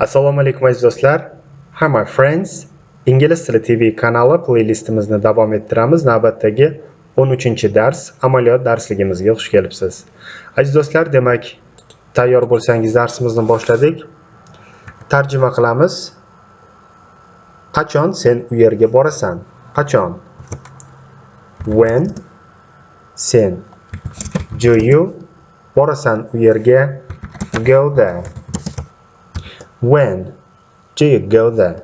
Assalomu alaykum aziz do'stlar. Hi my friends. Ingliz tili TV kanali playlistimizni davom ettiramiz. Navbatdagi 13-dars amaliyot darsligimizga xush kelibsiz. Aziz do'stlar, demak, tayyor bo'lsangiz darsimizni boshladik. Tarjima qilamiz. Qachon sen u yerga borasan? Qachon? When sen. Do you borasan u yerga? Go there. When do you go there?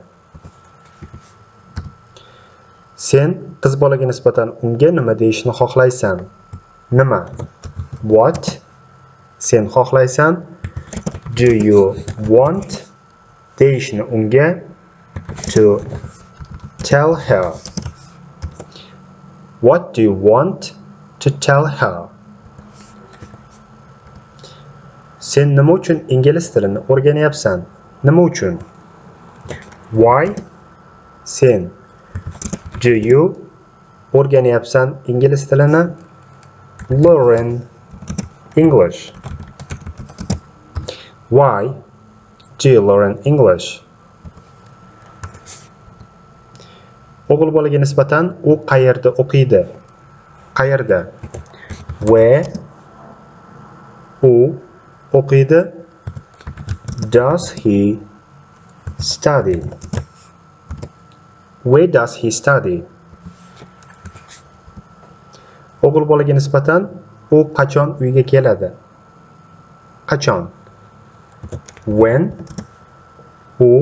Sen qiz bolaga nisbatan unga nima deyishni xohlaysan? Nima? What? Sen xohlaysan? Do you want deyishni unga? To tell her. What do you want to tell her? Sen nima uchun ingliz tilini o'rganyapsan? Nima uchun? Why? Sen. Do you o'rganyapsan ingliz tilini? Learn English. Why do you learn English? O'g'il bolaga nisbatan u qayerda o'qiydi? Qayerda? Where u o'qiydi? Does he study? Where does he study? O'g'il bolaga nisbatan u qachon uyga keladi? Qachon? When u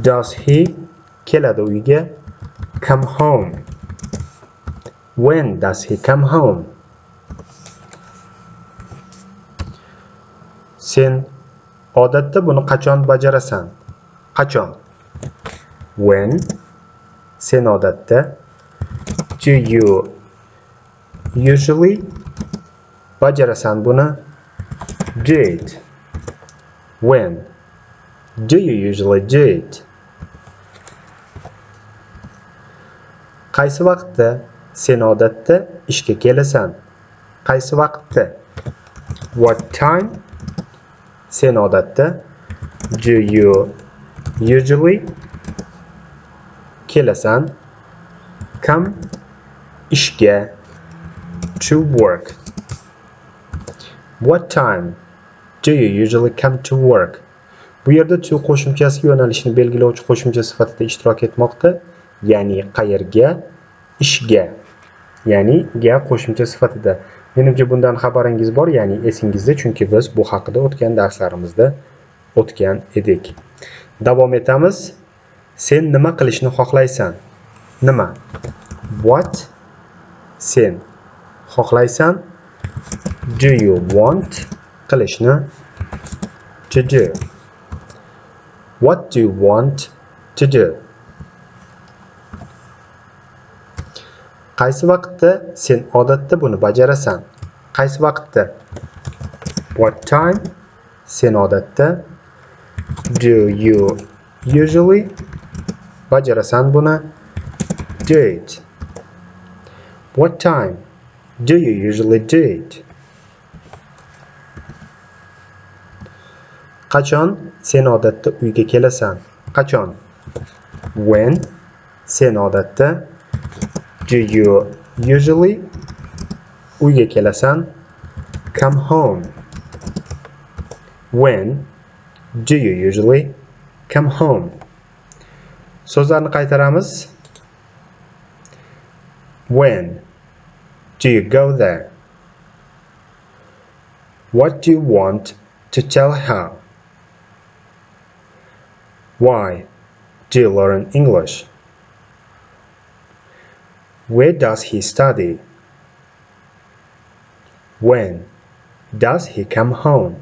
does he keladi uyga? Come home. When does he come home? Sen odatda buni qachon bajarasan? Qachon? When sen odatda. Do you usually bajarasan buni? Do it. When do you usually do it? Qaysi vaqtda sen odatda ishga kelasan? Qaysi vaqtda? What time sen odatda? Do you usually kelasan? Come ishga. To work. What time do you usually come to work? Bu yerda to qo'shimchasi yo'nalishni belgilovchi qo'shimcha sifatida ishtirok etmoqda, ya'ni qayerga, ishga, ya'ni ga qo'shimcha sifatida. Menimcha bundan xabaringiz bor, ya'ni esingizda, chunki biz bu haqida o'tgan darslarimizda o'tgan edik. Davom etamiz. Sen nima qilishni xohlaysan? Nima? What? Sen xohlaysan? Do you want qilishni? To do. What do you want to do? Qaysi vaqtda sen odatda buni bajarasan? Qaysi vaqtda? What time sen odatda? Do you usually bajarasan buni? Do it. What time do you usually do it? Qachon sen odatda uyga kelasan? Qachon? When sen odatda. Do you usually uyga kelasan? Come home. When do you usually come home? So'zlarni qaytaramiz. When do you go there? What do you want to tell her? Why do you learn English? Where does he study? When does he come home?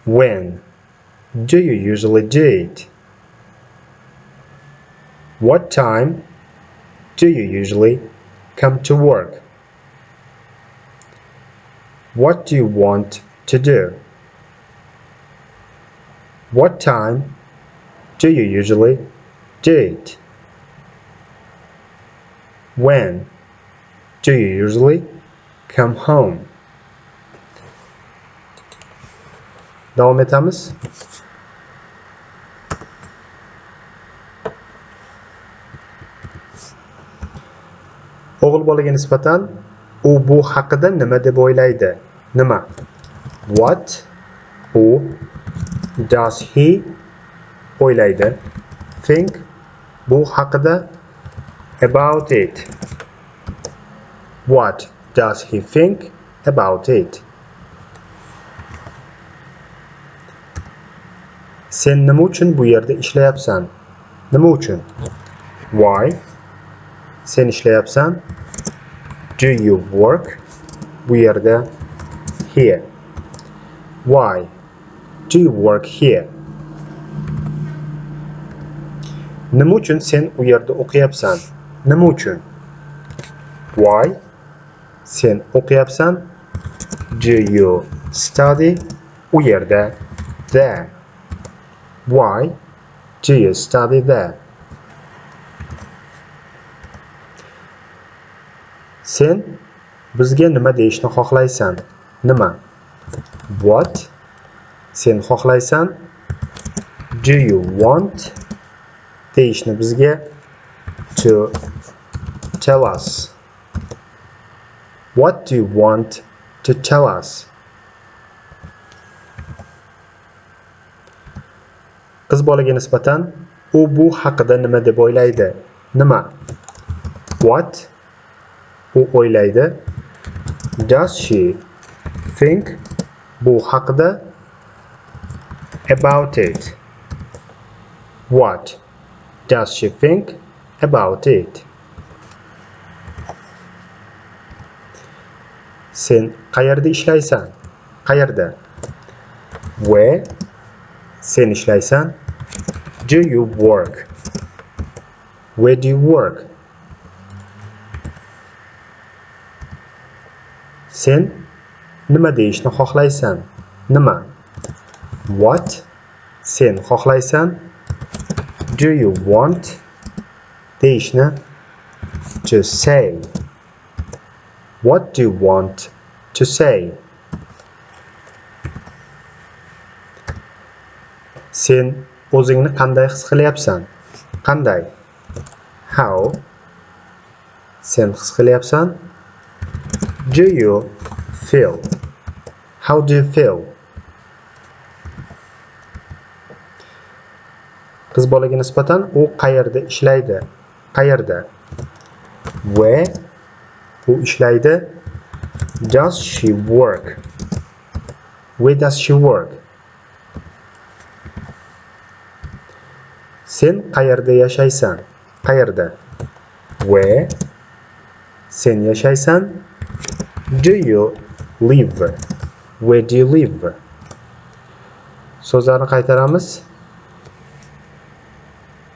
When do you usually do it? What time do you usually come to work? What do you want to do? What time do you usually do it? When do you usually come home? Davom etamiz. O'g'il bolaga nisbatan u bu haqida nima deb o'ylaydi? Nima? What u does he o'ylaydi? Think bu haqida about it. What does he think about it? Sen nima uchun bu yerda ishlayapsan? Nima uchun? Why? Sen ishlayapsan. Do you work? Bu yerda here. Why do you work here? Nima uchun sen u yerda o'qiyapsan? Nima uchun? Why? Sen o'qiyapsan. Do you study? U yerda there. Why do you study there? Sen bizga nima deyishni xohlaysan? Nima? What? Sen xohlaysan. Do you want? Deyishni bizga to tell us. What do you want to tell us? Qiz bolaga nisbatan u bu haqida nima deb o'ylaydi? Nima? What? U o'ylaydi. Does she think bu haqida? About it. What does she think about it? Sen qayerda ishlaysan? Qayerda? Where? Sen ishlaysan. Do you work? Where do you work? Sen nima deyishni xohlaysan? Nima? What? Sen xohlaysan. Do you want? Deyishni to say. What do you want to say? Sen o'zingni qanday his qilyapsan? Qanday? How? Sen his qilyapsan. Do you feel? How do you feel? Qiz bolaga nisbatan u qayerda ishlaydi? Qayerda? Where? U ishlaydi. Does she work? Where does she work? Sen qayerda yashaysan? Qayerda? Where? Sen yashaysan. Do you live? Where do you live? So'zlarni qaytaramiz.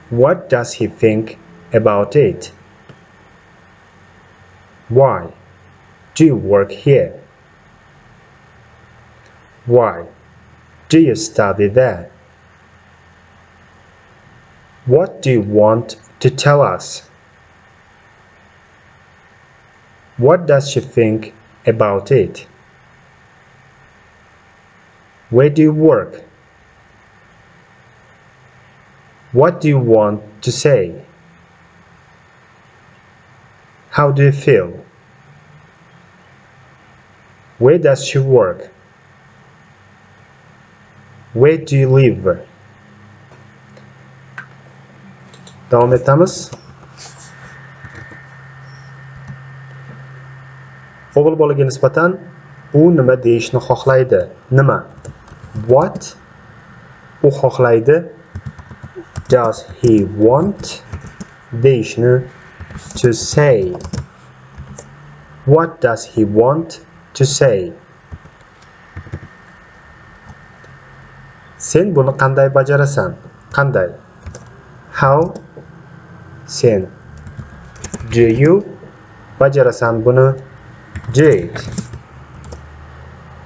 What does he think about it? Why do you work here? Why do you study there? What do you want to tell us? What does she think about it? Where do you work? What do you want to say? How do you feel? Where does she work? Where do you live? Davom etamiz. O'g'il bolaga nisbatan u nima deyishni xohlaydi? Nima? What? U xohlaydi. Does he want? Deyishni to say. What does he want to say? Sen buni qanday bajarasan? Qanday? How? Sen. Do you? Bajarasan buni. Do it.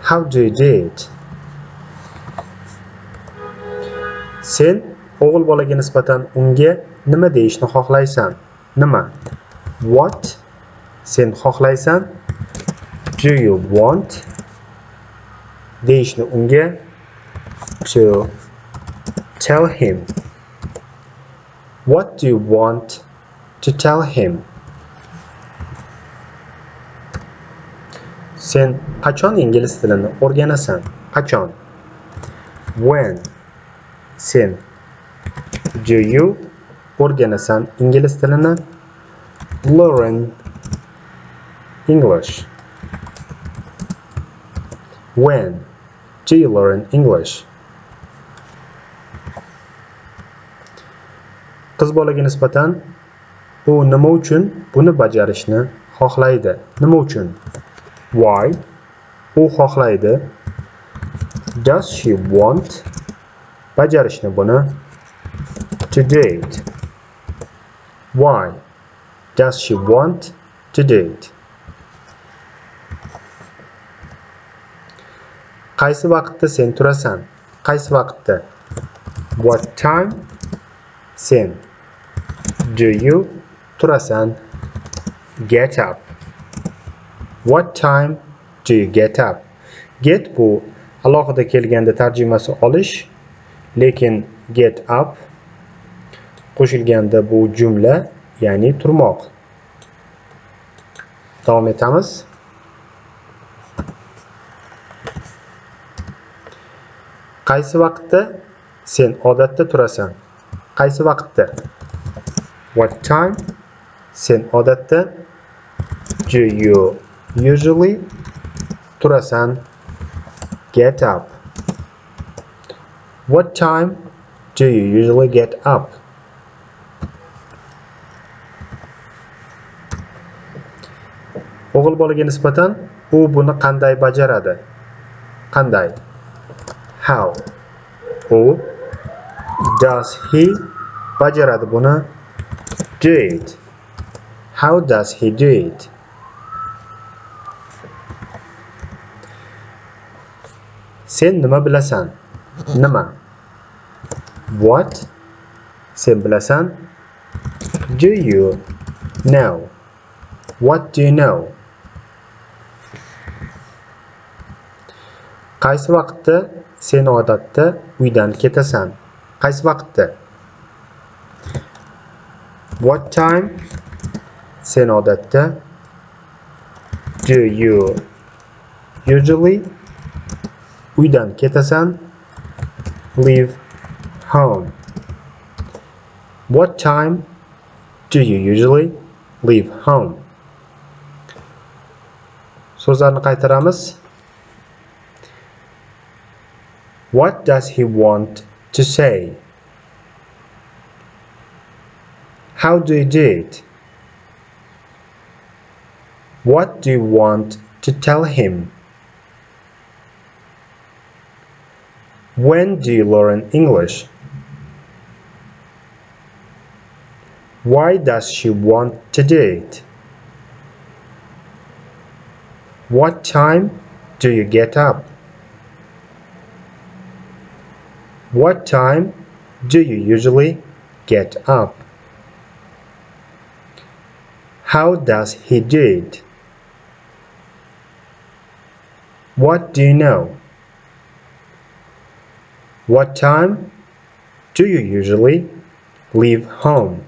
How do you do it? Sen o'g'il bolaga nisbatan unga nima deyishni xohlaysan? Nima? What? Sen xohlaysan. Do you want? Deyishni unga to tell him? What do you want to tell him? Sen qachon ingliz tilini o'rganasan? Qachon? When? Sen. Do you o'rganasan ingliz tilini? Learn English. When do you learn English? Qiz bolaga nisbatan u nima uchun buni bajarishni xohlaydi? Nima uchun? Why? U xohlaydi. Does she want? Bajarishni buni. To do it. Why does she want to do it? Qaysi vaqtda sen turasan? Qaysi vaqtda? What time? Sen. Do you turasan? Get up. What time do you get up? Get bu alohida kelganda tarjimasi olish, lekin get up qo'shilganda bu jumla, ya'ni turmoq. Davom etamiz. Qaysi vaqtda sen odatda turasan? Qaysi vaqtda? What time? Sen odatda. Do you usually turasan? Get up. What time do you usually get up? O'g'il bolaga nisbatan u buni qanday bajaradi? Qanday? How? U. Does he bajaradi buni? Do it. How does he do it? Sen nima bilasan? Nima? What? Sen bilasan? Do you know? What do you know? Qaysi vaqtda sen odatda uydan ketasan? Qaysi vaqtda? What time? Sen odatda. Do you usually uydan ketasan? Leave home. What time do you usually leave home? So'zlarni qaytaramiz. What does he want to say? How do you do it? What do you want to tell him? When do you learn English? Why does she want to do it? What time do you get up? What time do you usually get up? How does he do it? What do you know? What time do you usually leave home?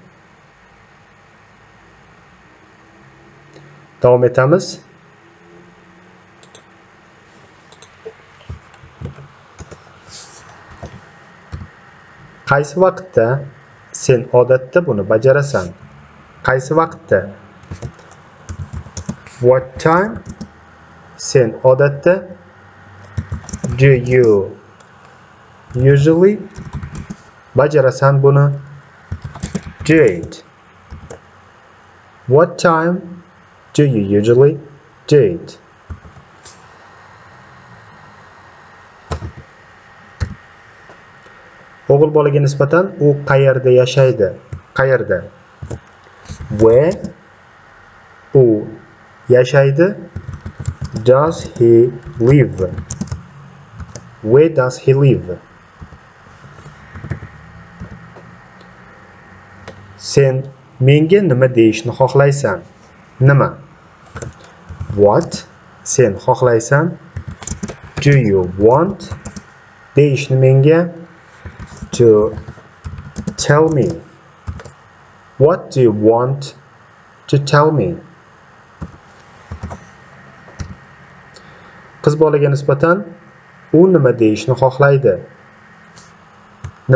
Davom etamiz. Qaysi vaqtda sen odatda buni bajarasan? Qaysi vaqtda? What time? Sen odatda. Do you usually bajarasan buni? Do it. What time do you usually do it? O'g'il bolaga nisbatan u qayerda yashaydi? Qayerda? Where? U yashaydi. Does he live? Where does he live? Sen menga nima deyishni xohlaysan? Nima? What? Sen xohlaysan? Do you want? deyishni menga to tell me. What do you want to tell me? Qiz bolaga nisbatan u nima deyishni xohlaydi?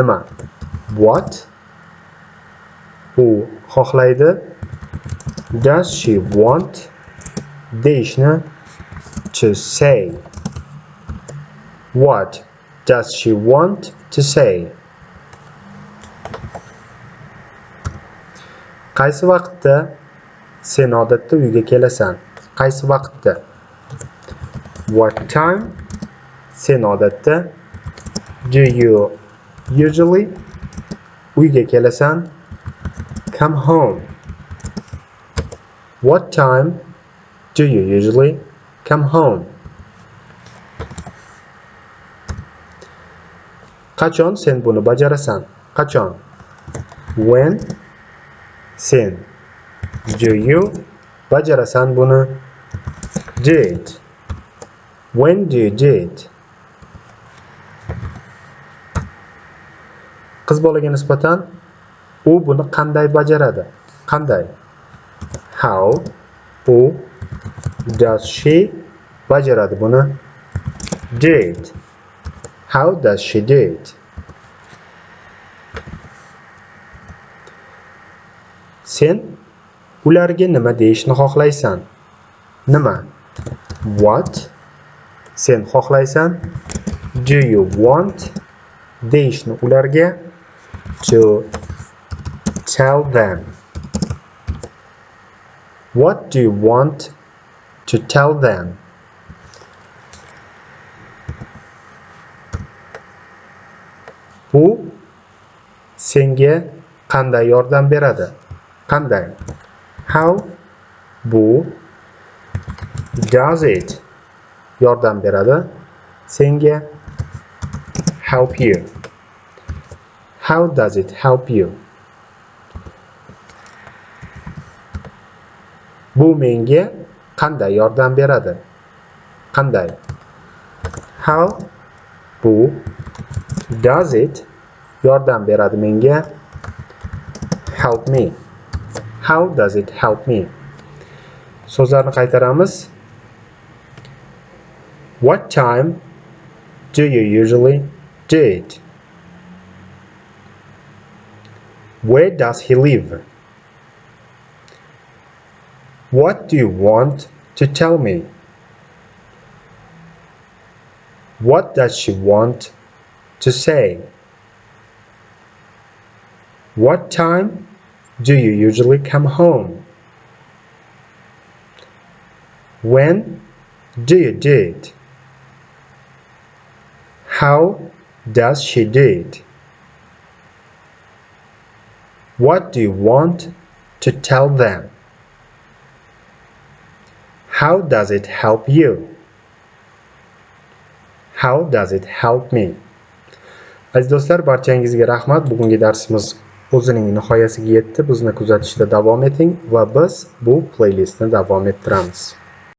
Nima? What? U xohlaydi. Does she want deyishni to say. What does she want to say? Qaysi vaqtda sen odatda uyga kelasan? Qaysi vaqtda? What time sen odatda do you usually uyga kelasan? Come home. What time do you usually come home? Qachon sen buni bajarasan? Qachon? When sen do you bajarasan buni? Do it. When do you do it? Qiz bolaga nisbatan u buni qanday bajaradi? Qanday? How u does she bajaradi buni? Do it. How does she do it? Sen ularga nima deyishni xohlaysan? Nima? What? Sen xohlaysan? Do you want deyishni ularga to tell them. What do you want to tell them? Bu senga qanday yordam beradi? Qanday? How? Bu does it yordam beradi senga? Help you. How does it help you? Bu menga qanday yordam beradi? Qanday? How? Bu does it yordam beradi menga? Help me. How does it help me? So'zlarni qaytaramiz. What time do you usually do it? Where does he live? What do you want to tell me? What does she want to say? What time do you usually come home? When do you do it? How does she do it? What do you want to tell them? How does it help you? How does it help me? Aziz do'stlar, barchangizga rahmat. Bugungi darsimiz o'zining nihoyasiga yetdi. Bizni kuzatishda davom eting va biz bu playlistni davom ettiramiz.